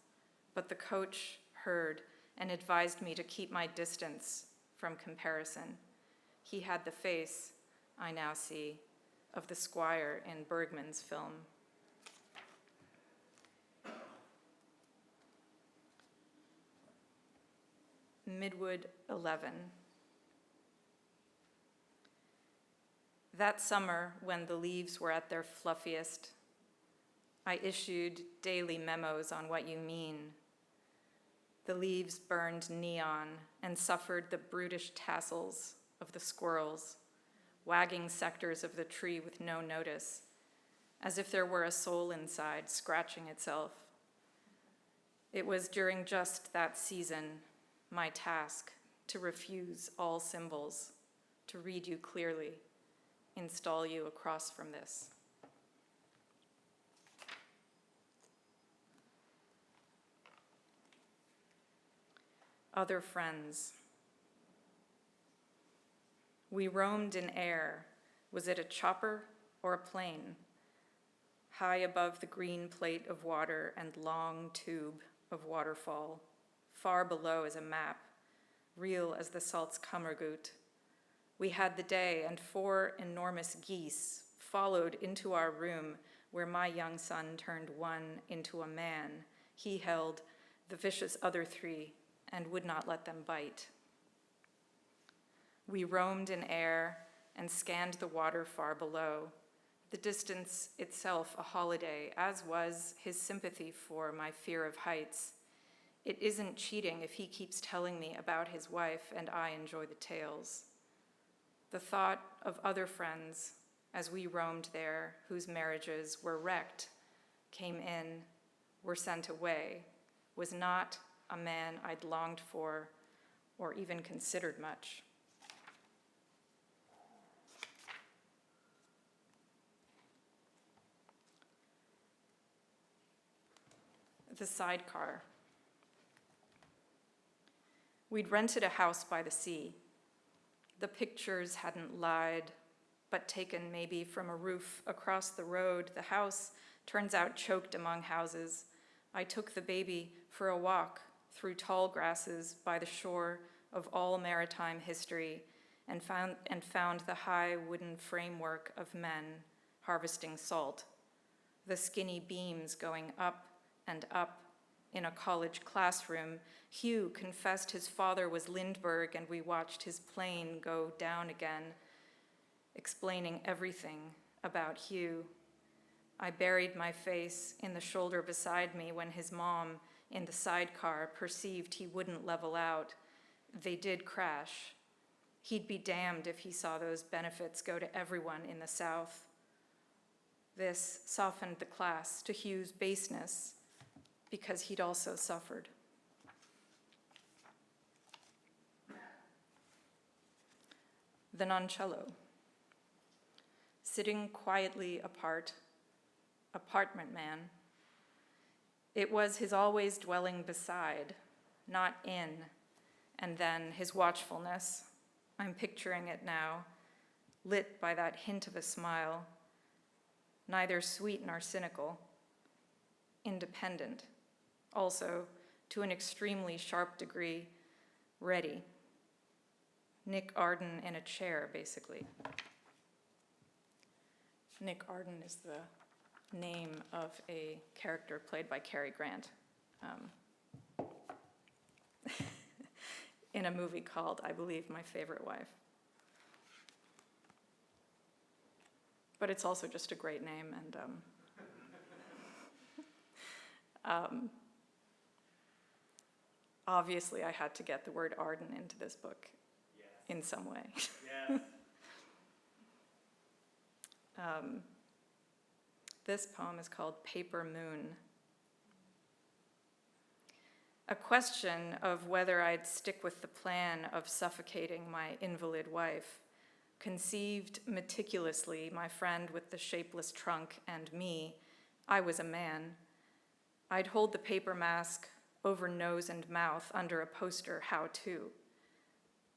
Speaker 2: But the coach heard and advised me to keep my distance from comparison. He had the face, I now see, of the squire in Bergman's film. Midwood 11. That summer, when the leaves were at their fluffiest, I issued daily memos on what you mean. The leaves burned neon and suffered the brutish tassels of the squirrels, wagging sectors of the tree with no notice, as if there were a soul inside scratching itself. It was during just that season my task to refuse all symbols, to read you clearly, install you across from this. Other friends. We roamed in air. Was it a chopper or a plane? High above the green plate of water and long tube of waterfall. Far below is a map, real as the Salzkammergut. We had the day, and 4 enormous geese followed into our room where my young son turned one into a man. He held the vicious other 3 and would not let them bite. We roamed in air and scanned the water far below, the distance itself a holiday, as was his sympathy for my fear of heights. It isn't cheating if he keeps telling me about his wife and I enjoy the tales. The thought of other friends as we roamed there, whose marriages were wrecked, came in, were sent away, was not a man I'd longed for or even considered much. The sidecar. We'd rented a house by the sea. The pictures hadn't lied, but taken maybe from a roof across the road. The house turns out choked among houses. I took the baby for a walk through tall grasses by the shore of all maritime history and found the high wooden framework of men harvesting salt, the skinny beams going up and up in a college classroom, Hugh confessed his father was Lindbergh, and we watched his plane go down again, explaining everything about Hugh. I buried my face in the shoulder beside me when his mom in the sidecar perceived he wouldn't level out. They did crash. He'd be damned if he saw those benefits go to everyone in the South. This softened the class to Hugh's baseness because he'd also suffered. The noncello. Sitting quietly apart, apartment man. It was his always dwelling beside, not in, and then his watchfulness. I'm picturing it now, lit by that hint of a smile, neither sweet nor cynical, independent, also, to an extremely sharp degree, ready. Nick Arden in a chair, basically. Nick Arden is the name of a character played by Cary Grant in a movie called, I believe, My Favorite Wife. But it's also just a great name, and obviously I had to get the word Arden into this book in some way.
Speaker 1: Yes.
Speaker 2: This poem is called Paper Moon. A question of whether I'd stick with the plan of suffocating my invalid wife, conceived meticulously my friend with the shapeless trunk and me. I was a man. I'd hold the paper mask over nose and mouth under a poster, how to.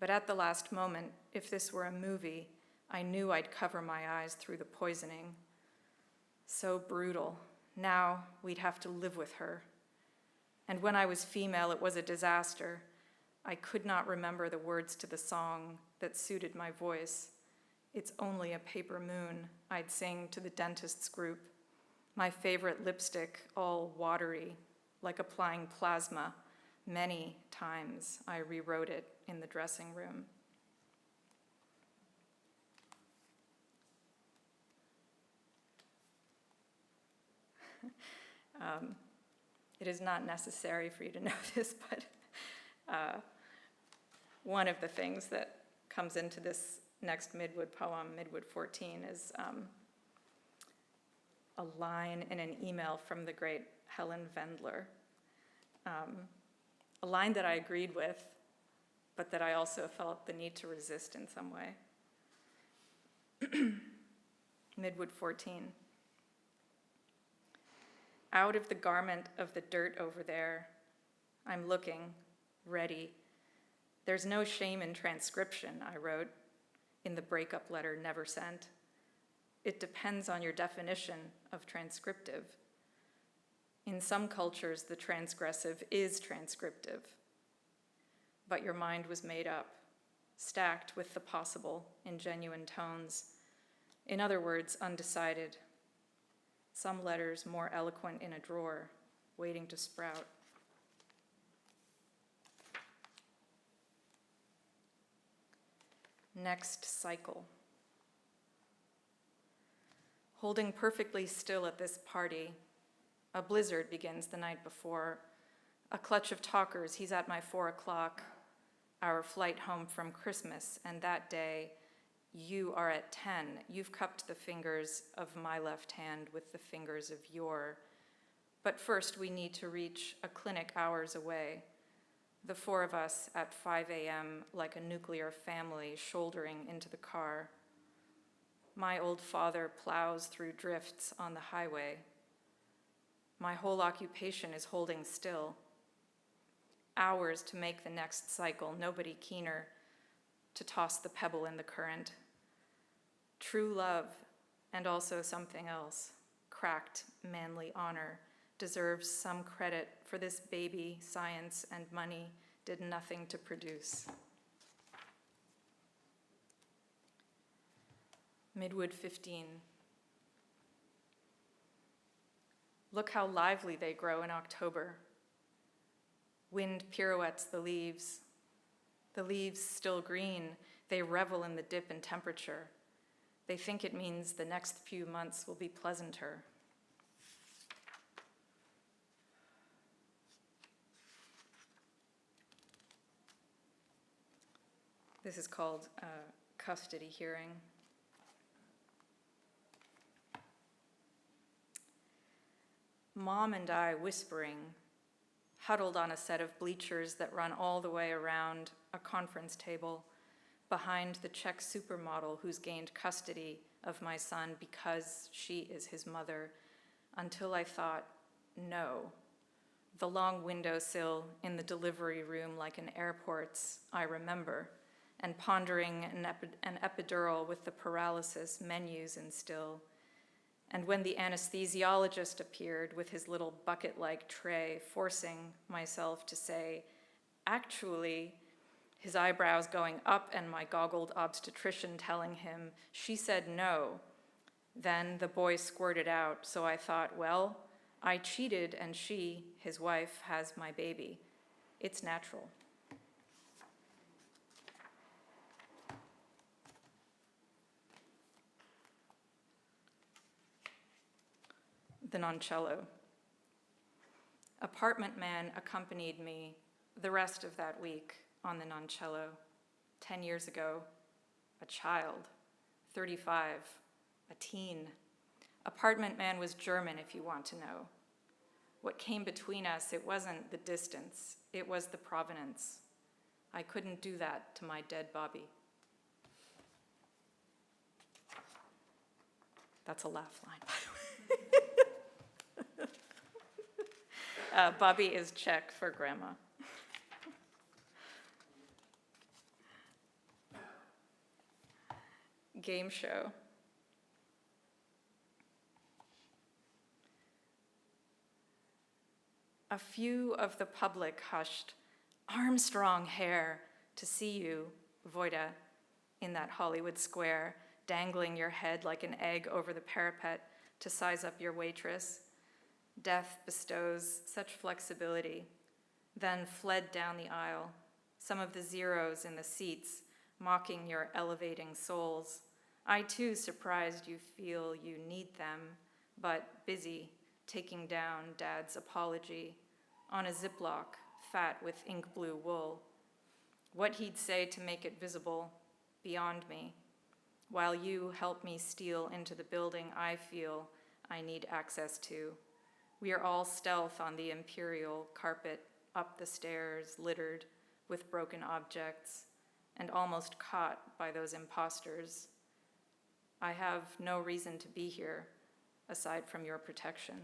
Speaker 2: But at the last moment, if this were a movie, I knew I'd cover my eyes through the poisoning. So brutal. Now we'd have to live with her. And when I was female, it was a disaster. I could not remember the words to the song that suited my voice. It's only a paper moon, I'd sing to the dentist's group. My favorite lipstick, all watery, like applying plasma. Many times I rewrote it in the dressing room. It is not necessary for you to know this, but one of the things that comes into this next Midwood poem, Midwood 14, is a line in an email from the great Helen Vendler. A line that I agreed with, but that I also felt the need to resist in some way. Midwood 14. Out of the garment of the dirt over there, I'm looking, ready. There's no shame in transcription, I wrote, in the breakup letter never sent. It depends on your definition of transcriptive. In some cultures, the transgressive is transcriptive, but your mind was made up, stacked with the possible in genuine tones. In other words, undecided. Some letters more eloquent in a drawer, waiting to sprout. Next cycle. Holding perfectly still at this party, a blizzard begins the night before. A clutch of talkers, he's at my 4 o'clock, our flight home from Christmas, and that day, you are at 10. You've cupped the fingers of my left hand with the fingers of your. But first we need to reach a clinic hours away. The 4 of us at 5 a.m. like a nuclear family shouldering into the car. My old father plows through drifts on the highway. My whole occupation is holding still. Hours to make the next cycle, nobody keener to toss the pebble in the current. True love, and also something else, cracked manly honor, deserves some credit for this baby science and money did nothing to produce. Midwood 15. Look how lively they grow in October. Wind pirouettes the leaves. The leaves still green, they revel in the dip in temperature. They think it means the next few months will be pleasanter. This is called custody hearing. Mom and I whispering, huddled on a set of bleachers that run all the way around a conference table behind the Czech supermodel who's gained custody of my son because she is his mother, until I thought, no. The long windowsill in the delivery room like an airport's, I remember, and pondering an epidural with the paralysis menus in still. And when the anesthesiologist appeared with his little bucket-like tray, forcing myself to say, actually, his eyebrows going up and my goggled obstetrician telling him, she said no. Then the boy squirted out, so I thought, well, I cheated and she, his wife, has my baby. It's natural. The noncello. Apartment man accompanied me the rest of that week on the noncello. 10 years ago, a child. 35, a teen. Apartment man was German, if you want to know. What came between us, it wasn't the distance, it was the provenance. I couldn't do that to my dead Bobby. That's a laugh line, by the way. Bobby is Czech for grandma. Game show. A few of the public hushed, Armstrong hair, to see you, Voida, in that Hollywood square, dangling your head like an egg over the parapet to size up your waitress. Death bestows such flexibility, then fled down the aisle, some of the zeros in the seats mocking your elevating souls. I too surprised you feel you need them, but busy taking down Dad's apology on a Ziploc, fat with ink blue wool. What he'd say to make it visible, beyond me, while you help me steal into the building I feel I need access to. We are all stealth on the imperial carpet, up the stairs, littered with broken objects, and almost caught by those imposters. I have no reason to be here, aside from your protection.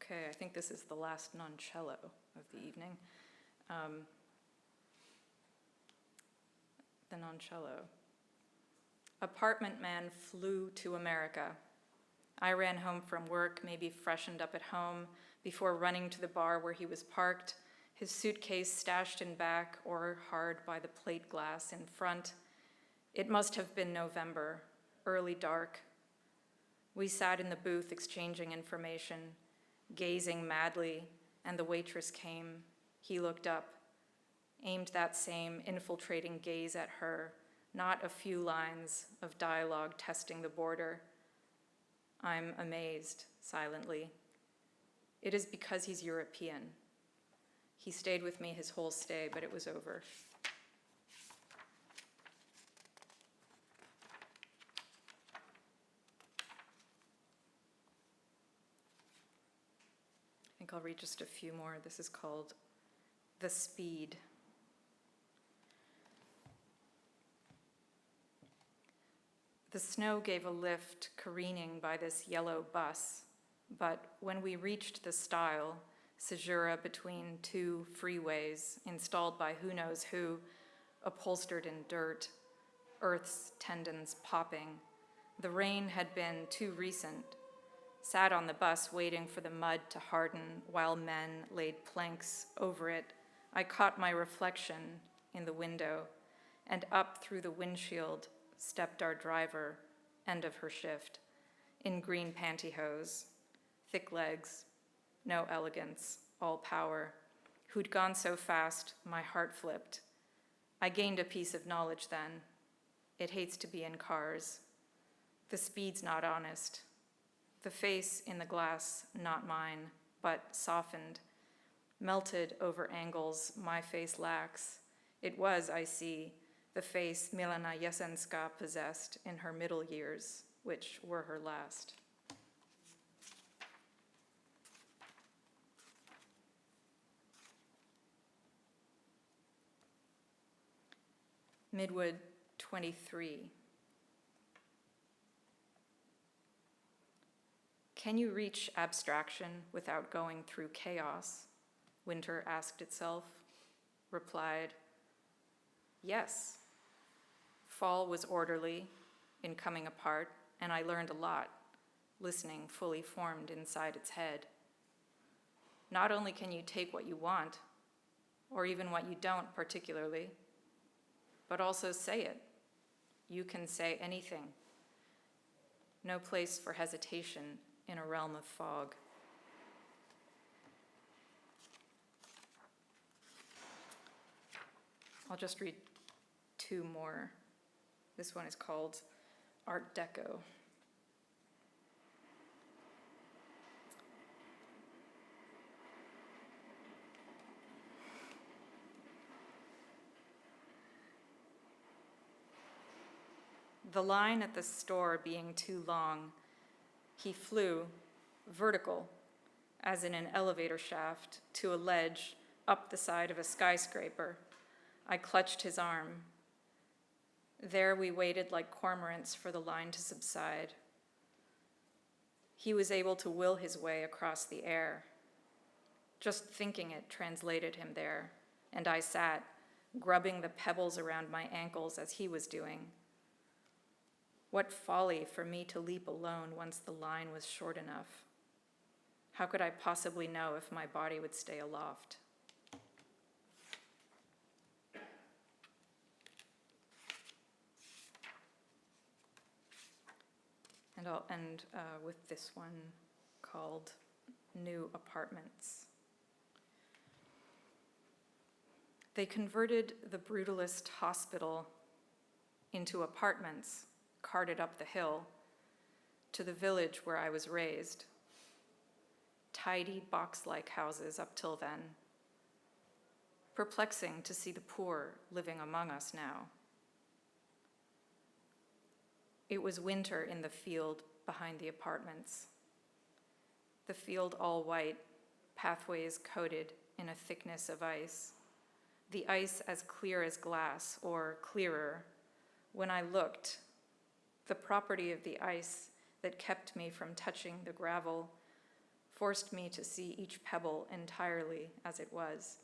Speaker 2: Okay, I think this is the last noncello of the evening. The noncello. Apartment man flew to America. I ran home from work, maybe freshened up at home, before running to the bar where he was parked, his suitcase stashed in back or hard by the plate glass in front. It must have been November, early dark. We sat in the booth exchanging information, gazing madly, and the waitress came. He looked up, aimed that same infiltrating gaze at her, not a few lines of dialogue testing the border. I'm amazed, silently. It is because he's European. He stayed with me his whole stay, but it was over. I think I'll read just a few more. This is called The Speed. The snow gave a lift careening by this yellow bus, but when we reached the stile, caesura between two freeways installed by who knows who, upholstered in dirt, Earth's tendons popping, the rain had been too recent. sat on the bus waiting for the mud to harden while men laid planks over it, I caught my reflection in the window, and up through the windshield stepped our driver, end of her shift, in green pantyhose, thick legs, no elegance, all power, who'd gone so fast my heart flipped. I gained a piece of knowledge then. It hates to be in cars. The speed's not honest. The face in the glass, not mine, but softened, melted over angles my face lacks. It was, I see, the face Milana Jesenska possessed in her middle years, which were her last. Midwood 23. Can you reach abstraction without going through chaos? Winter asked itself, replied, yes. Fall was orderly in coming apart, and I learned a lot, listening fully formed inside its head. Not only can you take what you want, or even what you don't particularly, but also say it. You can say anything. No place for hesitation in a realm of fog. I'll just read two more. This one is called Art Deco. The line at the store being too long, he flew vertical, as in an elevator shaft, to a ledge up the side of a skyscraper. I clutched his arm. There we waited like cormorants for the line to subside. He was able to will his way across the air. Just thinking it translated him there, and I sat, grubbing the pebbles around my ankles as he was doing. What folly for me to leap alone once the line was short enough. How could I possibly know if my body would stay aloft? And I'll end with this one called New Apartments. They converted the brutalist hospital into apartments carted up the hill to the village where I was raised. Tidy box-like houses up till then. Perplexing to see the poor living among us now. It was winter in the field behind the apartments. The field all white, pathways coated in a thickness of ice. The ice as clear as glass, or clearer. When I looked, the property of the ice that kept me from touching the gravel forced me to see each pebble entirely as it was.